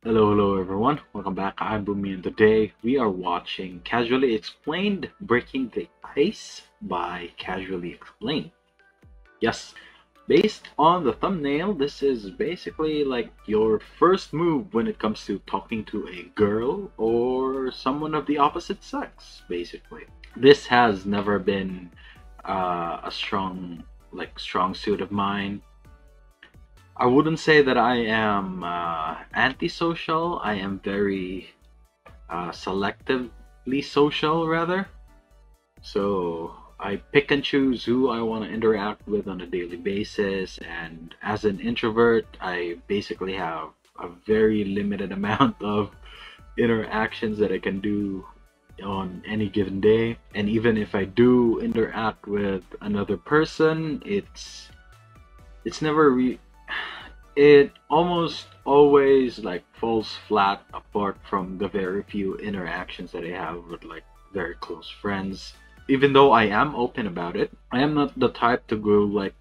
Hello everyone. Welcome back. I'm Bumi, and today we are watching Casually Explained Breaking the Ice by Casually Explained. Yes, based on the thumbnail, this is basically like your first move when it comes to talking to a girl or someone of the opposite sex, basically. This has never been a strong suit of mine. I wouldn't say that I am antisocial. I am very selectively social, rather. So I pick and choose who I want to interact with on a daily basis. And as an introvert, I basically have a very limited amount of interactions that I can do on any given day. And even if I do interact with another person, it's never it almost always like falls flat apart from the very few interactions that I have with like very close friends. Even though I am open about it, I am not the type to go like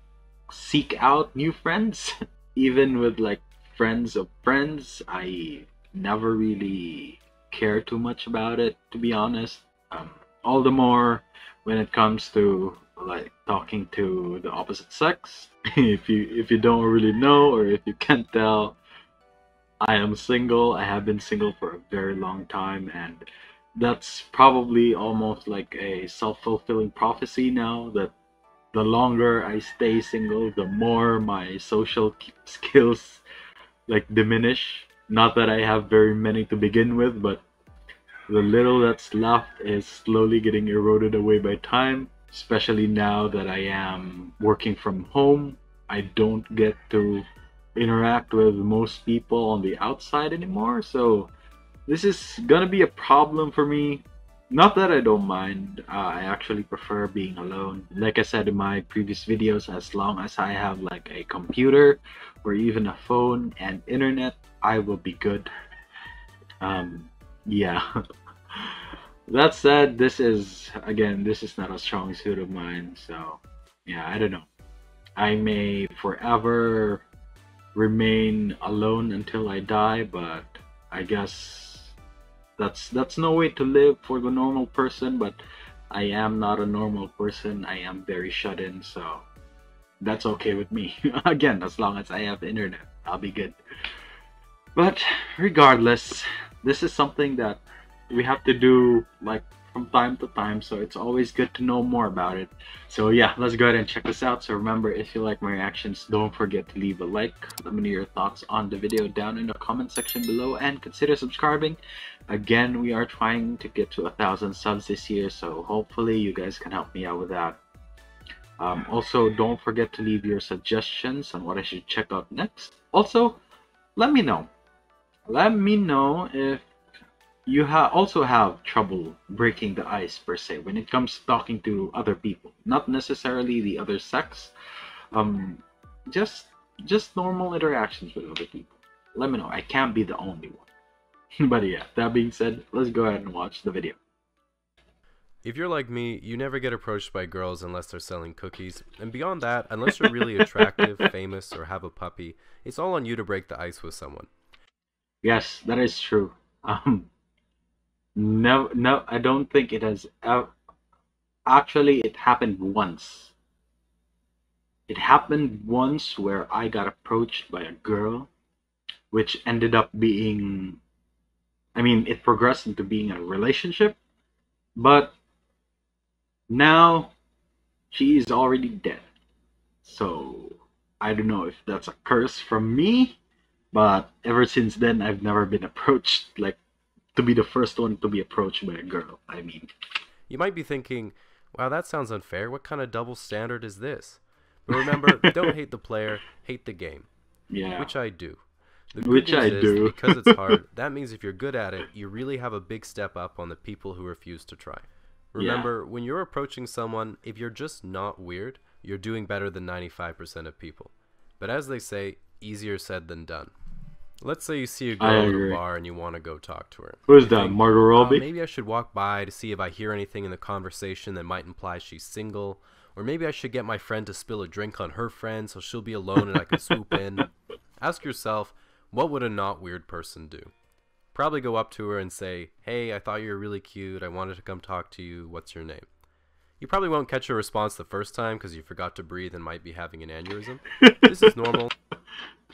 seek out new friends. Even with like friends of friends, I never really care too much about it, to be honest. All the more when it comes to like talking to the opposite sex. If you don't really know, or if you can't tell, I am single. I have been single for a very long time, and that's probably almost like a self-fulfilling prophecy now, that the longer I stay single, the more my social skills like diminish. Not that I have very many to begin with, but the little that's left is slowly getting eroded away by time, especially now that I am working from home. I don't get to interact with most people on the outside anymore, so this is gonna be a problem for me. Not that I don't mind, I actually prefer being alone. Like I said in my previous videos, as long as I have like a computer or even a phone and internet, I will be good. Yeah. That said, this is not a strong suit of mine, so yeah, I don't know. I may forever remain alone until I die, but I guess that's no way to live for the normal person, but I am not a normal person. I am very shut in, so that's okay with me. Again, as long as I have the internet, I'll be good. But regardless, this is something that we have to do like from time to time, so it's always good to know more about it. So yeah, let's go ahead and check this out. So remember, if you like my reactions, don't forget to leave a like. Let me know your thoughts on the video down in the comment section below, and consider subscribing. Again, we are trying to get to 1,000 subs this year, so hopefully you guys can help me out with that. Also, don't forget to leave your suggestions on what I should check out next. Also, let me know. Let me know if you also have trouble breaking the ice, per se, when it comes to talking to other people, not necessarily the other sex. um just normal interactions with other people. Let me know. I can't be the only one. But yeah, that being said, let's go ahead and watch the video. If you're like me, you never get approached by girls unless they're selling cookies. And beyond that, unless you're really attractive, famous, or have a puppy, it's all on you to break the ice with someone. Yes, that is true. No, I don't think it has actually. It happened once. It happened once where I got approached by a girl, which ended up being, I mean, it progressed into being a relationship, but now she is already dead. So I don't know if that's a curse from me, but ever since then, I've never been approached, like, to be the first one to be approached by a girl. I mean, You might be thinking, wow, that sounds unfair. What kind of double standard is this? But remember, don't hate the player, hate the game. yeah, Which I do. The good which news I is, do. because it's hard, that means if you're good at it, you really have a big step up on the people who refuse to try. Yeah, Remember, when you're approaching someone, if you're just not weird, you're doing better than 95% of people. But as they say, easier said than done. Let's say you see a I girl at a agree. bar and you want to go talk to her. Who's You that, think, Margot Robbie? maybe I should walk by to see if I hear anything in the conversation that might imply she's single. Or maybe I should get my friend to spill a drink on her friend so she'll be alone and I can swoop in. Ask yourself, What would a not weird person do? Probably go up to her and say, "Hey, I thought you were really cute. I wanted to come talk to you. What's your name?" You probably won't catch a response the first time because you forgot to breathe and might be having an aneurysm. This is normal.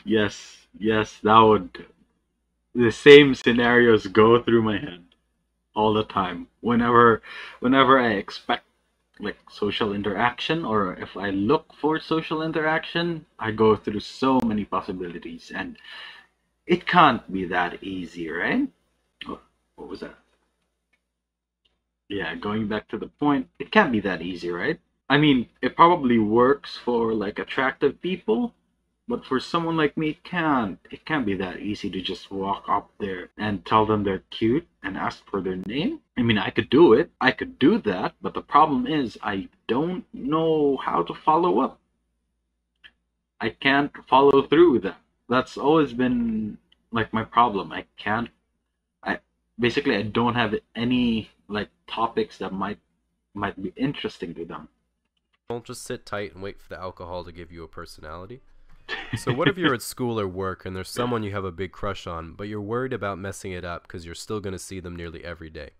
Yes, yes, that would. The same scenarios go through my head all the time. Whenever I expect like social interaction, or if I look for social interaction, I go through so many possibilities, and it can't be that easy, right? Oh, what was that? Yeah, going back to the point, it can't be that easy, right? I mean, it probably works for like attractive people, but for someone like me, it can't. It can't be that easy to just walk up there and tell them they're cute and ask for their name. I mean, I could do it. I could do that, but the problem is I don't know how to follow up. I can't follow through with that. That's always been like my problem. I can't. I basically I don't have any like topics that might be interesting to them. Don't just sit tight and wait for the alcohol to give you a personality. So what if you're at school or work and there's someone you have a big crush on, but you're worried about messing it up because you're still going to see them nearly every day?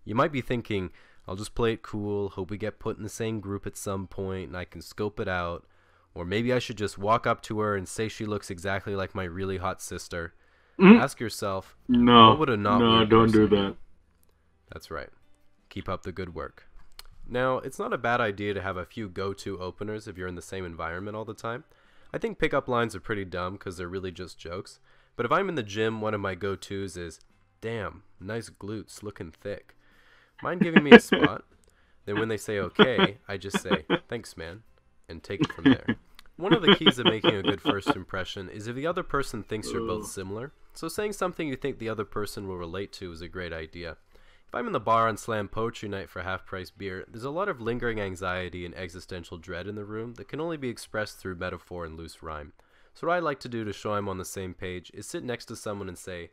You might be thinking, I'll just play it cool, hope we get put in the same group at some point and I can scope it out. Or maybe I should just walk up to her and say she looks exactly like my really hot sister. Mm, Ask yourself, what no, would a not no, weird don't do person do? that. That's right. Keep up the good work. Now, it's not a bad idea to have a few go-to openers if you're in the same environment all the time. I think pickup lines are pretty dumb because they're really just jokes. But if I'm in the gym, one of my go-tos is, "Damn, nice glutes, looking thick. Mind giving me a spot?" Then when they say okay, I just say, "Thanks, man," and take it from there. One of the keys of making a good first impression is if the other person thinks you're both similar. So saying something you think the other person will relate to is a great idea. If I'm in the bar on Slam Poetry Night for half-price beer, there's a lot of lingering anxiety and existential dread in the room that can only be expressed through metaphor and loose rhyme. So what I like to do to show I'm on the same page is sit next to someone and say,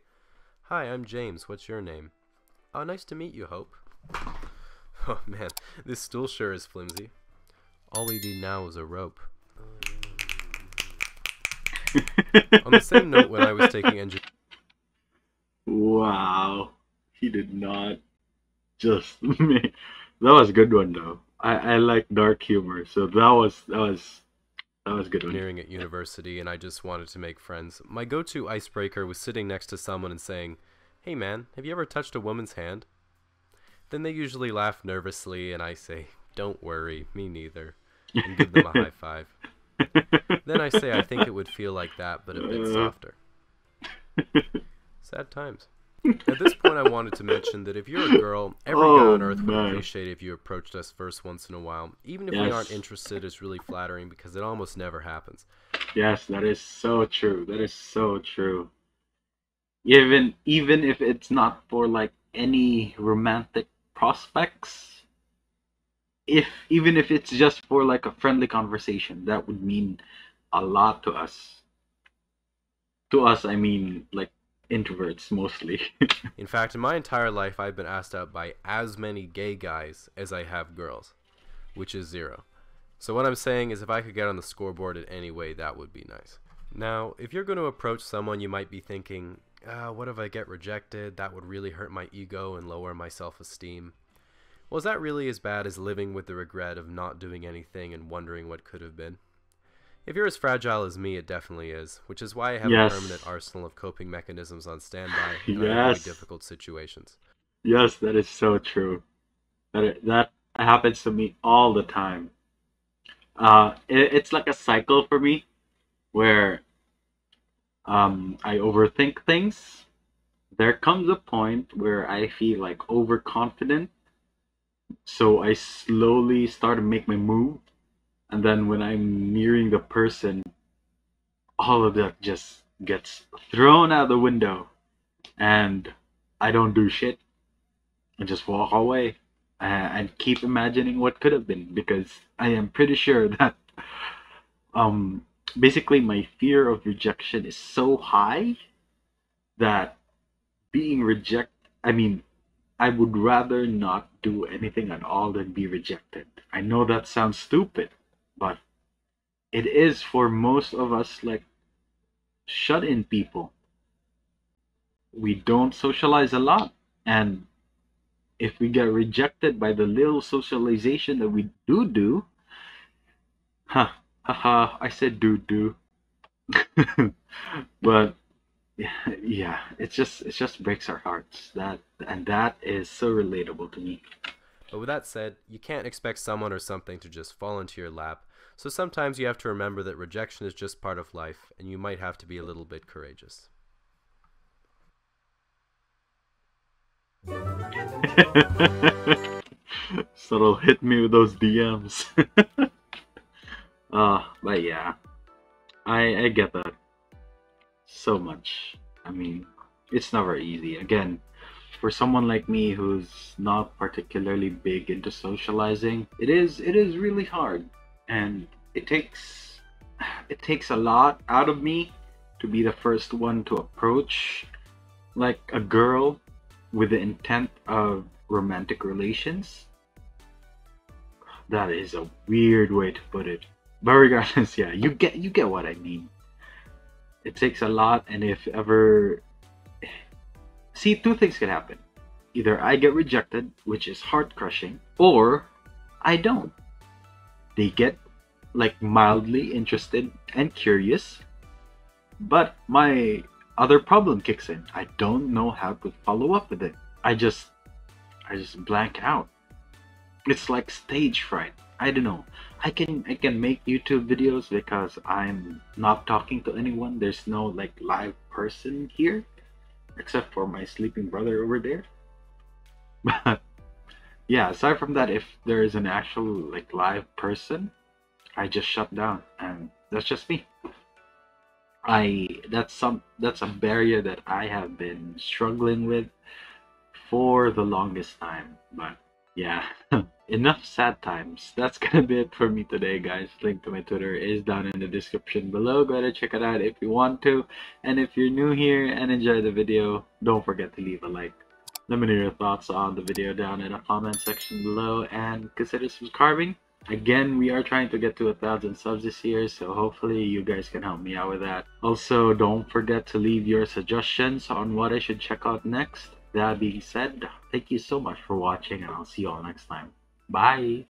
"Hi, I'm James. What's your name?" "Oh, nice to meet you, Hope." Oh man, this stool sure is flimsy. "All we need now is a rope." On the same note, when I was taking engineering, Wow, he did not just me. That was a good one though. I like dark humor, so that was a good one. at university and I just wanted to make friends, my go-to icebreaker was sitting next to someone and saying, "Hey man, have you ever touched a woman's hand?" Then they usually laugh nervously and I say, "Don't worry, me neither," and give them a high five. Then I say I think it would feel like that, but a bit softer. Sad times. At this point, I wanted to mention that if you're a girl, every guy Oh on earth would man, appreciate if you approached us first once in a while. Even if we aren't yes, interested, it's really flattering because it almost never happens. yes, that is so true. That is so true. Even if it's not for like any romantic prospects, if even if it's just for like a friendly conversation, that would mean a lot to us. To us, I mean like introverts mostly. In fact, in my entire life, I've been asked out by as many gay guys as I have girls, which is zero. So what I'm saying is if I could get on the scoreboard in any way, that would be nice. Now, if you're going to approach someone, you might be thinking, what if I get rejected? That would really hurt my ego and lower my self-esteem. Well, is that really as bad as living with the regret of not doing anything and wondering what could have been? If you're as fragile as me, it definitely is, which is why I have a permanent Yes, arsenal of coping mechanisms on standby, and I avoid yes, difficult situations. yes, that is so true. That happens to me all the time. It's like a cycle for me where I overthink things. There comes a point where I feel like overconfident, so I slowly start to make my move, and then when I'm nearing the person, all of that just gets thrown out the window, and I don't do shit. I just walk away and keep imagining what could have been because I am pretty sure that um basically my fear of rejection is so high that being reject I mean I would rather not do anything at all than be rejected. I know that sounds stupid, but it is for most of us like shut in people. we don't socialize a lot. And if we get rejected by the little socialization that we do, huh, haha, I said do. But yeah, it just breaks our hearts. That is so relatable to me. But with that said, you can't expect someone or something to just fall into your lap, so sometimes you have to remember that rejection is just part of life, and you might have to be a little bit courageous. So hit me with those DMs. But yeah, I get that so much. I mean, it's never easy. Again, for someone like me who's not particularly big into socializing, it is really hard, and it takes a lot out of me to be the first one to approach like a girl with the intent of romantic relations. That is a weird way to put it. But regardless, yeah, you get what I mean. It takes a lot, and if ever see, two things can happen. Either I get rejected, which is heart crushing, or I don't. They get like mildly interested and curious, but my other problem kicks in. I don't know how to follow up with it. I just blank out. It's like stage fright. I don't know. I can make YouTube videos because I'm not talking to anyone. There's no like live person here except for my sleeping brother over there. But yeah, aside from that, if there is an actual like live person, I just shut down, and that's just me. That's a barrier that I have been struggling with for the longest time. But yeah, enough sad times. That's gonna be it for me today, guys. Link to my Twitter is down in the description below. Go ahead and check it out if you want to. And if you're new here and enjoy the video, don't forget to leave a like. Let me know your thoughts on the video down in the comment section below, and consider subscribing. Again, we are trying to get to 1,000 subs this year, so hopefully you guys can help me out with that. Also, don't forget to leave your suggestions on what I should check out next. That being said, thank you so much for watching, and I'll see you all next time. Bye!